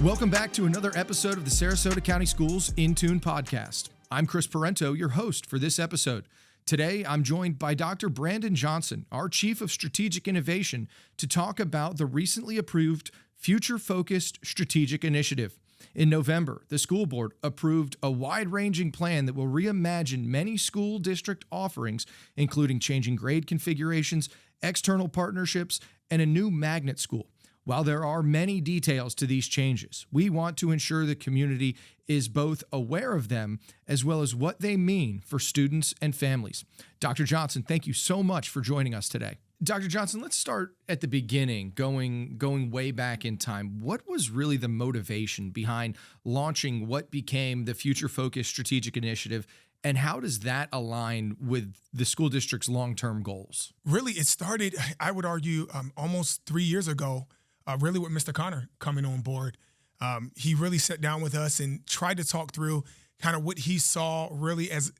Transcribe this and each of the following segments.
Welcome back to another episode of the Sarasota County Schools In Tune podcast. I'm Chris Parento, your host for this episode. Today, I'm joined by Dr. Brandon Johnson, our Chief of Strategic Innovation, to talk about the recently approved Future-Focused Strategic Initiative. In November, the school board approved a wide-ranging plan that will reimagine many school district offerings, including changing grade configurations, external partnerships, and a new magnet school. While there are many details to these changes, we want to ensure the community is both aware of them as well as what they mean for students and families. Dr. Johnson, thank you so much for joining us today. Dr. Johnson, let's start at the beginning, going way back in time. What was really the motivation behind launching what became the Future-Focused Strategic Initiative, and how does that align with the school district's long-term goals? Really, it started, I would argue, almost 3 years ago. Really with Mr. Connor coming on board. He really sat down with us and tried to talk through kind of what he saw really as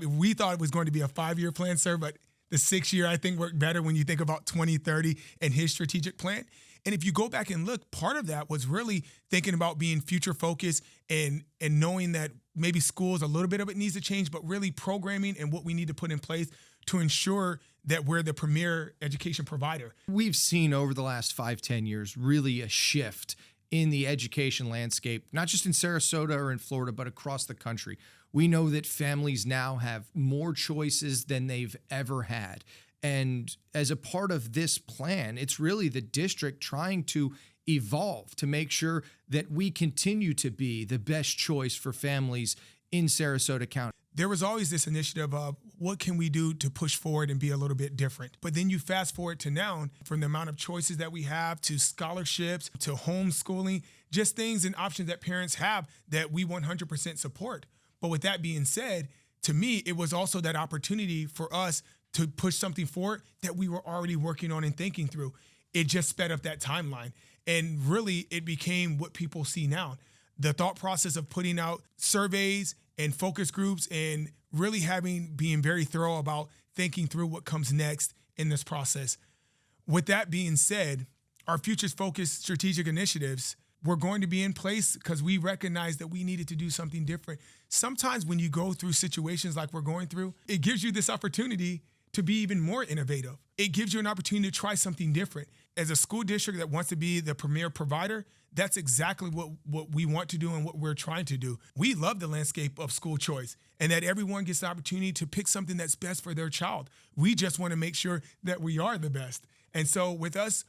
we thought it was going to be a 5-year plan, sir, but the 6-year I think worked better when you think about 2030 and his strategic plan. And if you go back and look, part of that was really thinking about being future focused and knowing that maybe schools, a little bit of it needs to change, but really programming and what we need to put in place to ensure that we're the premier education provider. We've seen over the last 5-10 years really a shift in the education landscape, not just in Sarasota or in Florida, but across the country. We know that families now have more choices than they've ever had. And as a part of this plan, it's really the district trying to evolve to make sure that we continue to be the best choice for families in Sarasota County. There was always this initiative of what can we do to push forward and be a little bit different. But then you fast forward to now, from the amount of choices that we have to scholarships, to homeschooling, just things and options that parents have that we 100% support. But with that being said, to me, it was also that opportunity for us to push something forward that we were already working on and thinking through. It just sped up that timeline. And really, it became what people see now. The thought process of putting out surveys and focus groups and really being very thorough about thinking through what comes next in this process. With that being said, our futures-focused strategic initiatives were going to be in place because we recognized that we needed to do something different. Sometimes when you go through situations like we're going through, it gives you this opportunity to be even more innovative. It gives you an opportunity to try something different. As a school district that wants to be the premier provider, that's exactly what we want to do and what we're trying to do. We love the landscape of school choice and that everyone gets the opportunity to pick something that's best for their child. We just want to make sure that we are the best. And so with us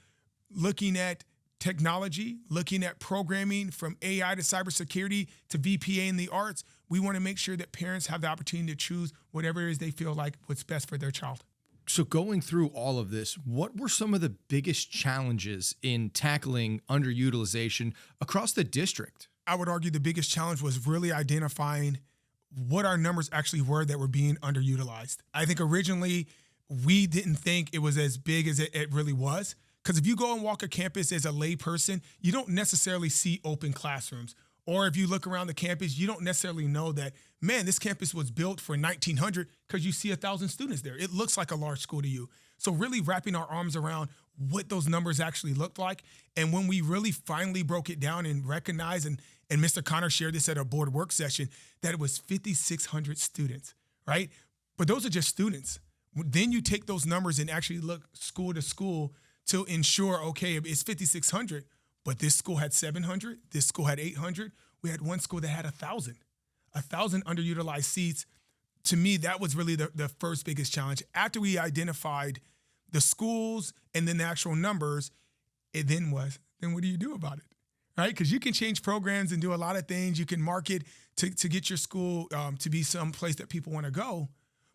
looking at technology, looking at programming from AI to cybersecurity to VPA and the arts, we want to make sure that parents have the opportunity to choose whatever it is they feel like what's best for their child. So going through all of this, what were some of the biggest challenges in tackling underutilization across the district? I would argue the biggest challenge was really identifying what our numbers actually were that were being underutilized. I think originally we didn't think it was as big as it really was. Because if you go and walk a campus as a lay person, you don't necessarily see open classrooms. Or if you look around the campus, you don't necessarily know that, man, this campus was built for 1900 because you see 1,000 students there. It looks like a large school to you. So really wrapping our arms around what those numbers actually looked like. And when we really finally broke it down and recognized, and Mr. Connor shared this at our board work session, that it was 5,600 students, right? But those are just students. Then you take those numbers and actually look school to school to ensure, okay, it's 5,600, but this school had 700, this school had 800. We had one school that had 1,000 underutilized seats. To me, that was really the first biggest challenge. After we identified the schools and then the actual numbers, then what do you do about it, right? Because you can change programs and do a lot of things. You can market to get your school to be some place that people want to go,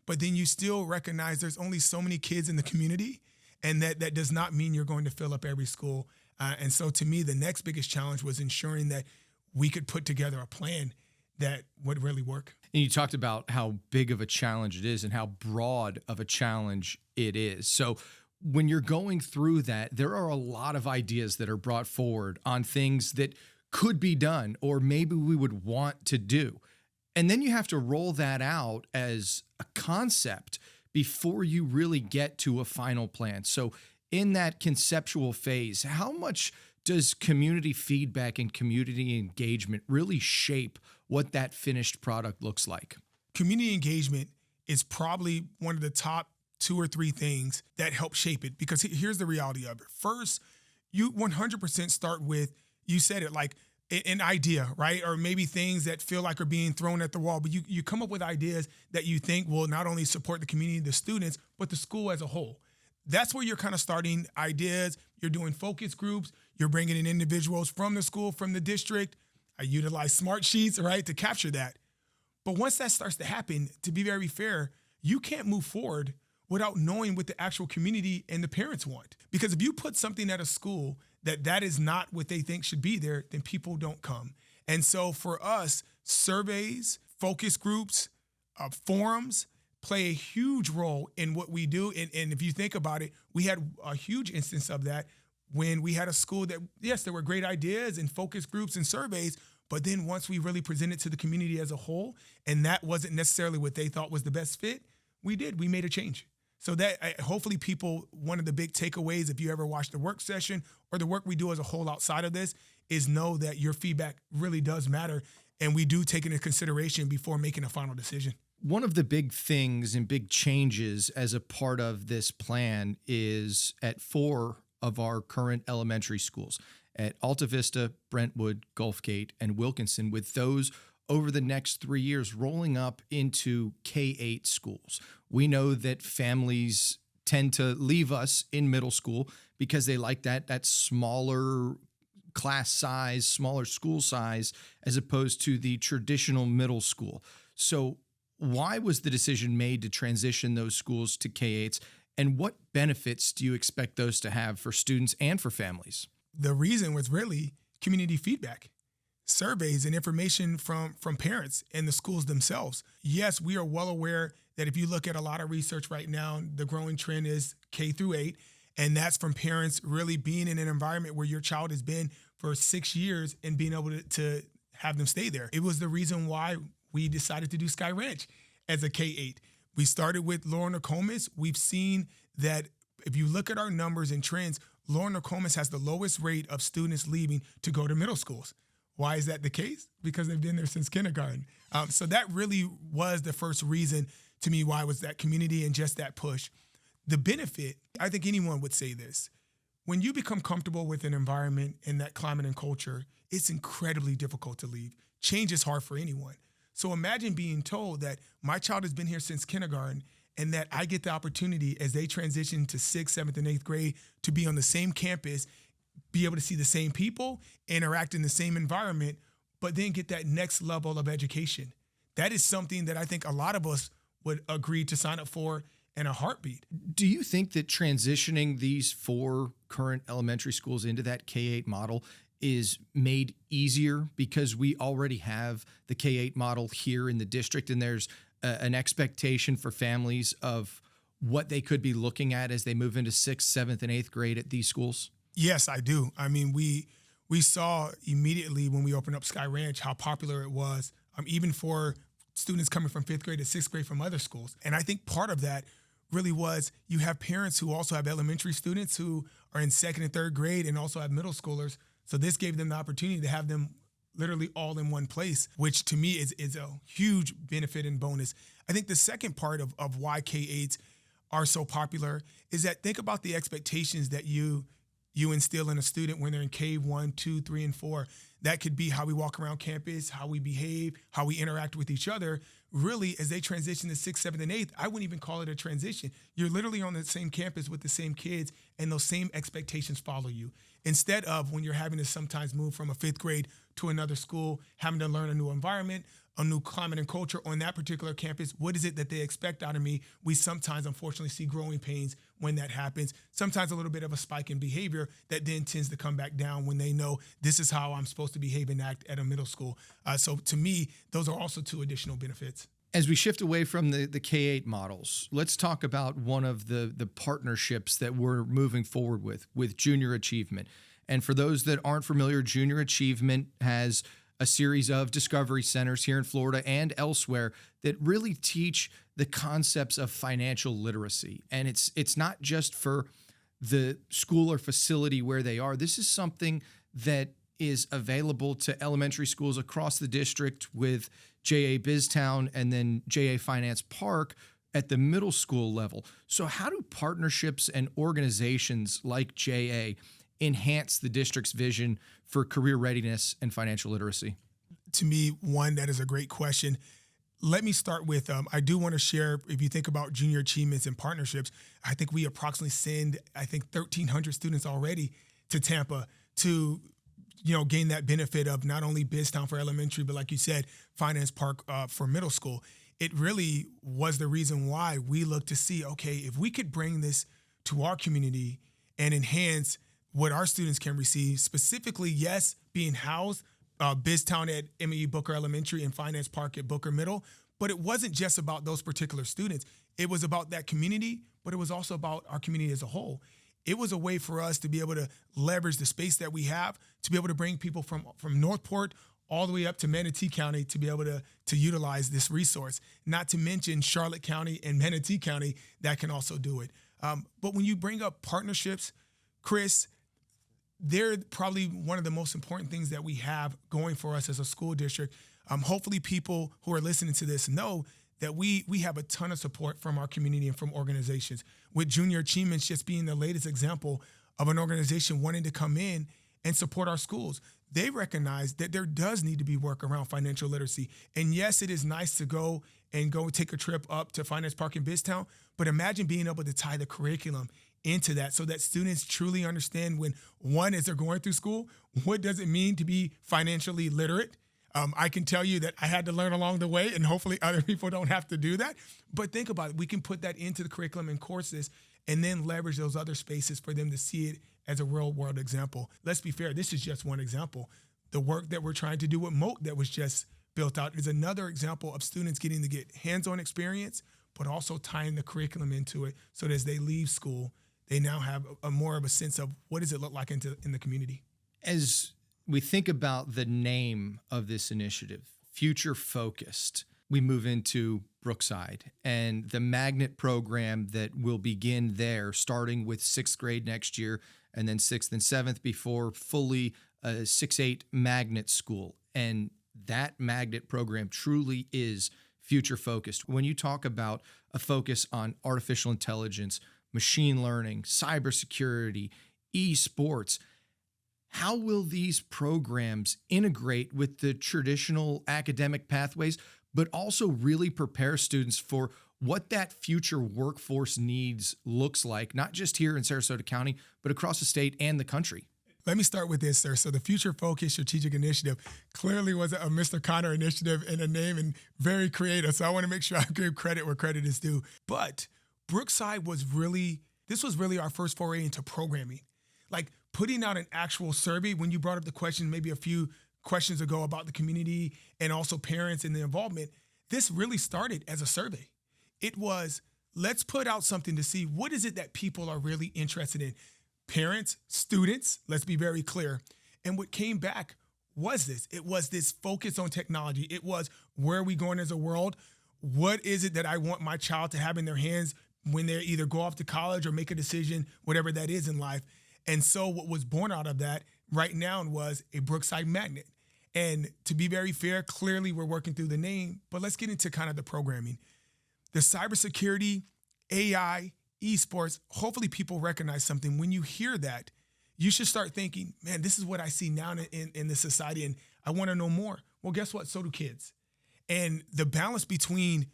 but then you still recognize there's only so many kids in the community, and that does not mean you're going to fill up every school. And so to me, the next biggest challenge was ensuring that we could put together a plan that would really work. And you talked about how big of a challenge it is and how broad of a challenge it is. So when you're going through that, there are a lot of ideas that are brought forward on things that could be done or maybe we would want to do. And then you have to roll that out as a concept before you really get to a final plan. So in that conceptual phase, how much does community feedback and community engagement really shape what that finished product looks like? Community engagement is probably one of the top 2 or 3 things that help shape it, because here's the reality of it. First, you 100% start with, you said it, like an idea, right? Or maybe things that feel like are being thrown at the wall, but you come up with ideas that you think will not only support the community, the students, but the school as a whole. That's where you're kind of starting ideas. You're doing focus groups. You're bringing in individuals from the school, from the district. I utilize smart sheets, right, to capture that. But once that starts to happen, to be very fair, you can't move forward without knowing what the actual community and the parents want. Because if you put something at a school that is not what they think should be there, then people don't come. And so for us, surveys, focus groups, forums play a huge role in what we do. And if you think about it, we had a huge instance of that when we had a school that, yes, there were great ideas and focus groups and surveys, but then once we really presented to the community as a whole, and that wasn't necessarily what they thought was the best fit, we made a change. So that hopefully people, one of the big takeaways, if you ever watch the work session or the work we do as a whole outside of this, is know that your feedback really does matter. And we do take it into consideration before making a final decision. One of the big things and big changes as a part of this plan is at 4 of our current elementary schools, at Alta Vista, Brentwood, Gulfgate, and Wilkinson, with those over the next 3 years rolling up into K-8 schools. We know that families tend to leave us in middle school because they like that smaller class size, smaller school size, as opposed to the traditional middle school. So why was the decision made to transition those schools to K-8s, and what benefits do you expect those to have for students and for families? The reason was really community feedback, surveys and information from parents and the schools themselves. Yes, we are well aware that if you look at a lot of research right now, the growing trend is K-8, and that's from parents really being in an environment where your child has been for 6 years and being able to have them stay there. It was the reason why we decided to do Sky Ranch as a K-8. We started with Lower Nokomis. We've seen that if you look at our numbers and trends, Lower Nokomis has the lowest rate of students leaving to go to middle schools. Why is that the case? Because they've been there since kindergarten. So that really was the first reason to me why was that community and just that push. The benefit, I think anyone would say this, when you become comfortable with an environment and that climate and culture, it's incredibly difficult to leave. Change is hard for anyone. So imagine being told that my child has been here since kindergarten and that I get the opportunity as they transition to 6th, 7th, and 8th grade to be on the same campus, be able to see the same people, interact in the same environment, but then get that next level of education. That is something that I think a lot of us would agree to sign up for in a heartbeat. Do you think that transitioning these 4 current elementary schools into that K-8 model is made easier because we already have the K-8 model here in the district, and there's an expectation for families of what they could be looking at as they move into 6th, 7th, and 8th grade at these schools? Yes, I do. I mean, we saw immediately when we opened up Sky Ranch how popular it was, even for students coming from 5th grade to 6th grade from other schools. And I think part of that really was you have parents who also have elementary students who are in 2nd and 3rd grade and also have middle schoolers. So this gave them the opportunity to have them literally all in one place, which to me is a huge benefit and bonus. I think the second part of why K-8s are so popular is that think about the expectations that you instill in a student when they're in K1, 2, 3, and 4. That could be how we walk around campus, how we behave, how we interact with each other. Really, as they transition to 6th, 7th, and 8th, I wouldn't even call it a transition. You're literally on the same campus with the same kids, and those same expectations follow you. Instead of when you're having to sometimes move from a 5th grade to another school, having to learn a new environment, a new climate and culture on that particular campus, what is it that they expect out of me? We sometimes, unfortunately, see growing pains when that happens. Sometimes a little bit of a spike in behavior that then tends to come back down when they know this is how I'm supposed to behave and act at a middle school. So to me, those are also 2 additional benefits. As we shift away from the K-8 models, let's talk about one of the partnerships that we're moving forward with Junior Achievement. And for those that aren't familiar, Junior Achievement has a series of discovery centers here in Florida and elsewhere that really teach the concepts of financial literacy. And it's not just for the school or facility where they are. This is something that is available to elementary schools across the district with JA Biztown and then JA Finance Park at the middle school level. So how do partnerships and organizations like JA enhance the district's vision for career readiness and financial literacy? To me, one, that is a great question. Let me start with, I do want to share, if you think about junior achievements and partnerships, I think we approximately send, 1,300 students already to Tampa to, gain that benefit of not only Biztown for elementary, but like you said, Finance Park for middle school. It really was the reason why we looked to see, okay, if we could bring this to our community and enhance what our students can receive, specifically, yes, being housed, Biztown at M.E. Booker Elementary and Finance Park at Booker Middle. But it wasn't just about those particular students. It was about that community, but it was also about our community as a whole. It was a way for us to be able to leverage the space that we have, to be able to bring people from Northport all the way up to Manatee County to be able to utilize this resource, not to mention Charlotte County and Manatee County that can also do it. But when you bring up partnerships, Chris, they're probably one of the most important things that we have going for us as a school district. Hopefully people who are listening to this know that we have a ton of support from our community and from organizations, with Junior Achievements just being the latest example of an organization wanting to come in and support our schools. They recognize that there does need to be work around financial literacy. And yes, it is nice to go take a trip up to Finance Park in Biztown, but imagine being able to tie the curriculum into that so that students truly understand as they're going through school, what does it mean to be financially literate? I can tell you that I had to learn along the way, and hopefully other people don't have to do that. But think about it. We can put that into the curriculum and courses and then leverage those other spaces for them to see it as a real world example. Let's be fair. This is just one example. The work that we're trying to do with Moat that was just built out is another example of students getting to get hands-on experience, but also tying the curriculum into it so that as they leave school, they now have a more of a sense of what does it look like in the community. As we think about the name of this initiative, Future Focused, we move into Brookside and the magnet program that will begin there, starting with 6th grade next year and then 6th and 7th before fully a 6-8 magnet school. And that magnet program truly is future focused. When you talk about a focus on artificial intelligence, machine learning, cybersecurity, esports, how will these programs integrate with the traditional academic pathways, but also really prepare students for what that future workforce needs looks like, not just here in Sarasota County, but across the state and the country? Let me start with this, sir. So the Future Focus Strategic Initiative clearly was a Mr. Connor initiative and a name and very creative. So I want to make sure I give credit where credit is due. But Brookside was really our first foray into programming. Like putting out an actual survey. When you brought up the question maybe a few questions ago about the community and also parents and the involvement, this really started as a survey. It was, let's put out something to see what is it that people are really interested in. Parents, students, let's be very clear. And what came back was this. It was this focus on technology. It was, where are we going as a world? What is it that I want my child to have in their hands when they either go off to college or make a decision, whatever that is in life? And so what was born out of that right now was a Brookside Magnet. And to be very fair, clearly we're working through the name, but let's get into kind of the programming. The cybersecurity, AI, esports, hopefully people recognize something. When you hear that, you should start thinking, man, this is what I see now in the society, and I want to know more. Well, guess what? So do kids. And the balance between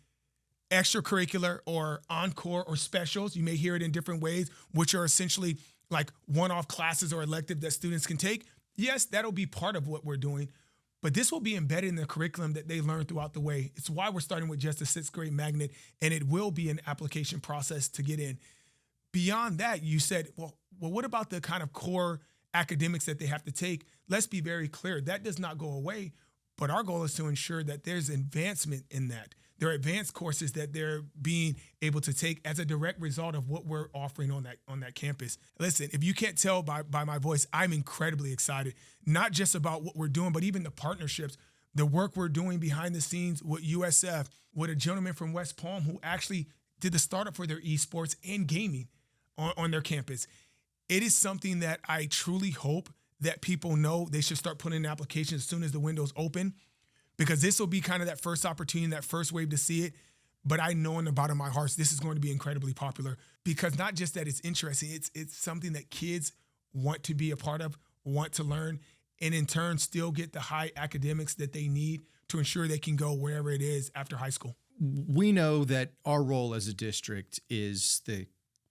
extracurricular or encore or specials, you may hear it in different ways, which are essentially like one-off classes or elective that students can take. Yes, that'll be part of what we're doing, but this will be embedded in the curriculum that they learn throughout the way. It's why we're starting with just a 6th grade magnet, and it will be an application process to get in. Beyond that, you said, well, what about the kind of core academics that they have to take? Let's be very clear. That does not go away, but our goal is to ensure that there's advancement in that. There are advanced courses that they're being able to take as a direct result of what we're offering on that campus. Listen, if you can't tell by my voice, I'm incredibly excited, not just about what we're doing, but even the partnerships, the work we're doing behind the scenes with USF, with a gentleman from West Palm who actually did the startup for their esports and gaming on their campus. It is something that I truly hope that people know they should start putting in applications as soon as the window's open, because this will be kind of that first opportunity, that first wave to see it. But I know in the bottom of my heart, this is going to be incredibly popular, because not just that it's interesting, it's something that kids want to be a part of, want to learn, and in turn still get the high academics that they need to ensure they can go wherever it is after high school. We know that our role as a district is the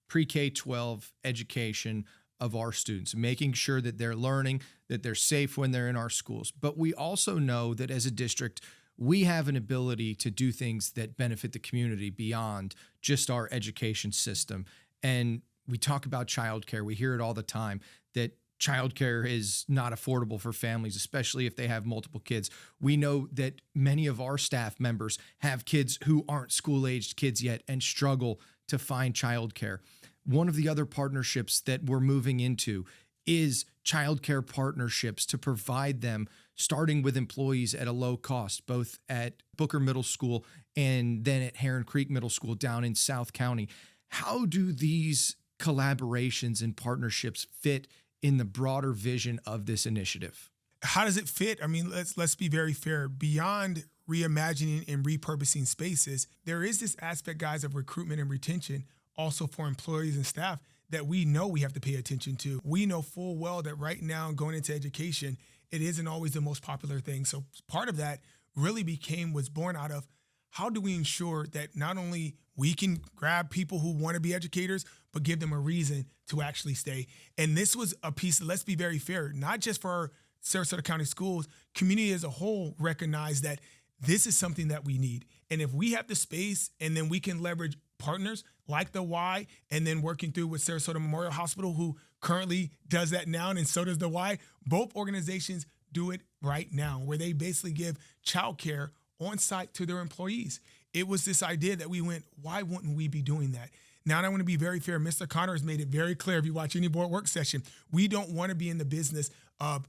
pre-K-12 education of our students, making sure that they're learning, that they're safe when they're in our schools. But we also know that as a district, we have an ability to do things that benefit the community beyond just our education system. And we talk about childcare. We hear it all the time that childcare is not affordable for families, especially if they have multiple kids. We know that many of our staff members have kids who aren't school-aged kids yet and struggle to find childcare. One of the other partnerships that we're moving into is childcare partnerships to provide them, starting with employees at a low cost, both at Booker Middle School and then at Heron Creek Middle School down in South County. How do these collaborations and partnerships fit in the broader vision of this initiative? How does it fit? I mean, let's be very fair. Beyond reimagining and repurposing spaces, there is this aspect, guys, of recruitment and retention also for employees and staff that we know we have to pay attention to. We know full well that right now, going into education, it isn't always the most popular thing. So part of that really was born out of, how do we ensure that not only we can grab people who want to be educators, but give them a reason to actually stay? And this was a piece, let's be very fair, not just for our Sarasota County schools, community as a whole recognized that this is something that we need. And if we have the space and then we can leverage partners like the Y, and then working through with Sarasota Memorial Hospital, who currently does that now, and so does the Y. Both organizations do it right now, where they basically give childcare on site to their employees. It was this idea that we went, why wouldn't we be doing that? Now, I want to be very fair. Mr. Connor has made it very clear, if you watch any board work session, we don't want to be in the business of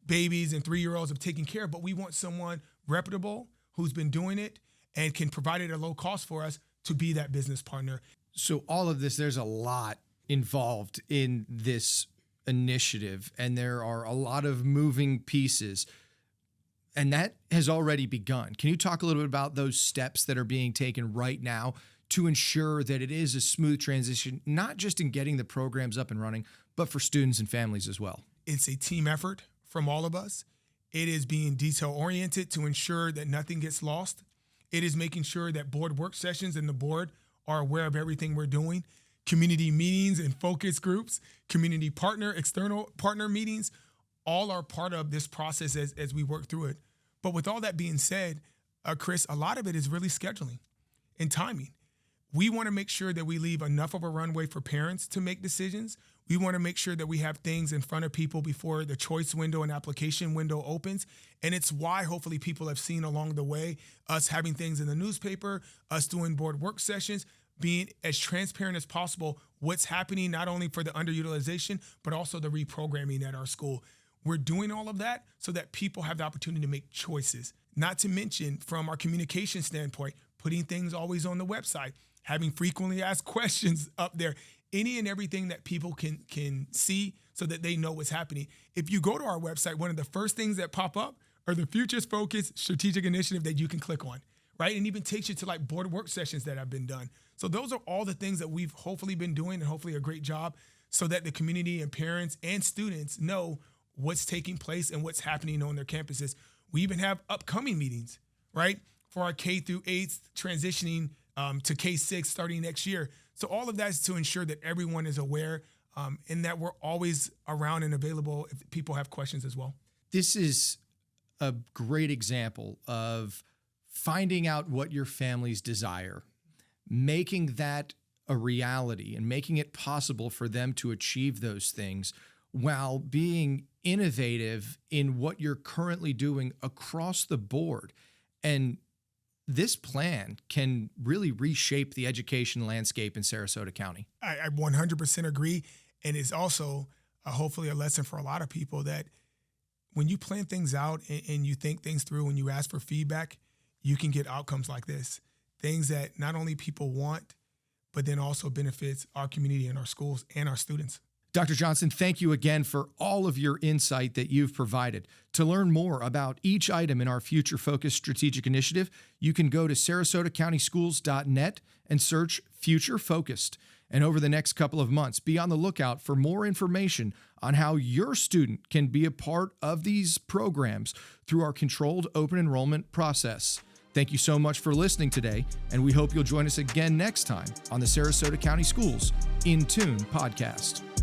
babies and 3-year-olds of taking care, but we want someone reputable who's been doing it and can provide it at a low cost for us to be that business partner. So all of this, there's a lot involved in this initiative, and there are a lot of moving pieces, and that has already begun. Can you talk a little bit about those steps that are being taken right now to ensure that it is a smooth transition, not just in getting the programs up and running, but for students and families as well? It's a team effort from all of us. It is being detail-oriented to ensure that nothing gets lost. It is making sure that board work sessions and the board are aware of everything we're doing. Community meetings and focus groups, community partner, external partner meetings, all are part of this process as we work through it. But with all that being said, Chris, a lot of it is really scheduling and timing. We want to make sure that we leave enough of a runway for parents to make decisions. We want to make sure that we have things in front of people before the choice window and application window opens. And it's why hopefully people have seen along the way us having things in the newspaper, us doing board work sessions, being as transparent as possible what's happening not only for the underutilization, but also the reprogramming at our school. We're doing all of that so that people have the opportunity to make choices. Not to mention, from our communication standpoint, putting things always on the website, having frequently asked questions up there, any and everything that people can see so that they know what's happening. If you go to our website, one of the first things that pop up are the Futures Focused Strategic Initiative that you can click on, right? And even takes you to like board work sessions that have been done. So those are all the things that we've hopefully been doing, and hopefully a great job, so that the community and parents and students know what's taking place and what's happening on their campuses. We even have upcoming meetings, right? For our K through 8th transitioning to K-6 starting next year. So all of that is to ensure that everyone is aware and that we're always around and available if people have questions as well. This is a great example of finding out what your families desire, making that a reality and making it possible for them to achieve those things while being innovative in what you're currently doing across the board. And this plan can really reshape the education landscape in Sarasota County. I 100% agree. And it's also hopefully a lesson for a lot of people that when you plan things out and you think things through, when you ask for feedback, you can get outcomes like this. Things that not only people want, but then also benefits our community and our schools and our students. Dr. Johnson, thank you again for all of your insight that you've provided. To learn more about each item in our Future Focused Strategic Initiative, you can go to sarasotacountyschools.net and search Future Focused. And over the next couple of months, be on the lookout for more information on how your student can be a part of these programs through our controlled open enrollment process. Thank you so much for listening today, and we hope you'll join us again next time on the Sarasota County Schools In Tune podcast.